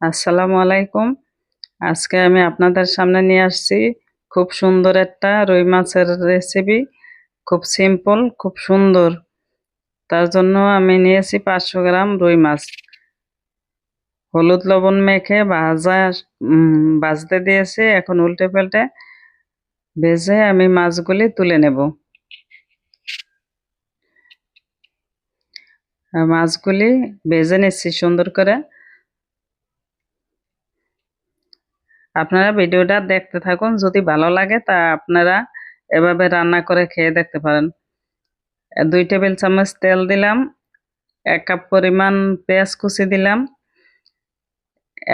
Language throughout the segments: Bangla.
আসসালামু আলাইকুম। আজকে আমি আপনাদের সামনে নিয়ে আসছি খুব সুন্দর একটা রুই মাছের রেসিপি। খুব সিম্পল, খুব সুন্দর। তার জন্য আমি নিয়েছি 500 গ্রাম রুই মাছ। হলুদ লবণ মেখে ভাজতে দিয়েছি। এখন উল্টে পাল্টে ভেজে আমি মাছগুলি তুলে নেব। মাছগুলি ভেজে নিচ্ছি সুন্দর করে। আপনারা ভিডিওটা দেখতে থাকুন, যদি ভালো লাগে তা আপনারা এভাবে রান্না করে খেয়ে দেখতে পারেন। 2 টেবিল চামচ তেল দিলাম, 1 কাপ পরিমাণ পেঁয়াজ কুচি দিলাম,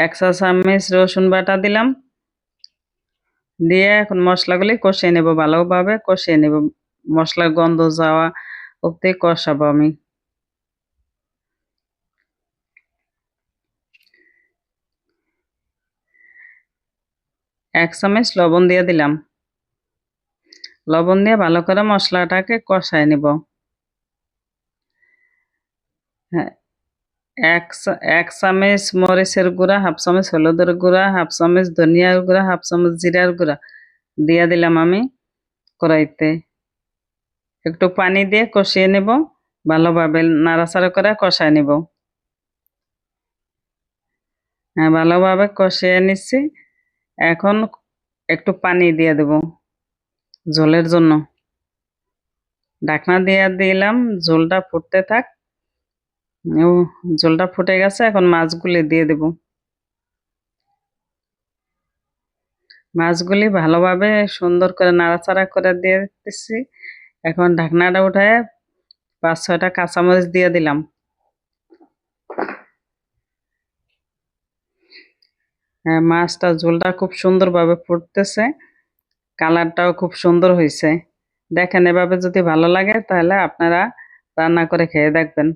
1 চা চামচ রসুন বাটা দিলাম। দিয়ে এখন মশলাগুলি কষিয়ে নেব, ভালোভাবে কষিয়ে নেব। মশলার গন্ধ যাওয়া অবধি কষাবো আমি। এক চামচ লবণ দিয়ে দিলাম। লবণ দিয়ে ভালো করে মশলাটাকে কষায় নেব। হ্যাঁ, এক চামচ মরিচের গুঁড়া, হাফ চামচ হলুদের গুঁড়া, হাফ চামচ ধনিয়ার গুঁড়া, হাফ চামচ জিরার গুঁড়া দিয়ে দিলাম আমি কড়াইতে। একটু পানি দিয়ে কষিয়ে নেব, ভালোভাবে নাড়াচাড়া করে কষায় নেব। হ্যাঁ, ভালোভাবে কষিয়ে নিচ্ছি। এখন একটু পানি দিয়ে দেব ঝোলের জন্য। ঢাকনা দিয়ে দিলাম, ঝোলটা ফুটতে থাক। ও, ঝোলটা ফুটে গেছে, এখন মাছগুলি দিয়ে দেব। মাছগুলি ভালোভাবে সুন্দর করে নাড়াচাড়া করে দিয়ে দিচ্ছি। এখন ঢাকনাটা উঠায় 5-6টা কাঁচামরিচ দিয়ে দিলাম। হ্যাঁ, মাছটা ঝোলটা খুব সুন্দরভাবে ফুটতেছে, কালারটাও খুব সুন্দর হয়েছে। দেখেন, এভাবে যদি ভালো লাগে তাহলে আপনারা রান্না করে খেয়ে দেখবেন।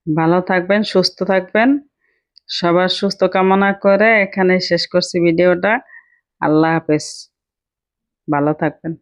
ভালো থাকবেন, সুস্থ থাকবেন। সবার সুস্থ কামনা করে এখানে শেষ করছি ভিডিওটা। আল্লাহ হাফেজ। ভালো থাকবেন।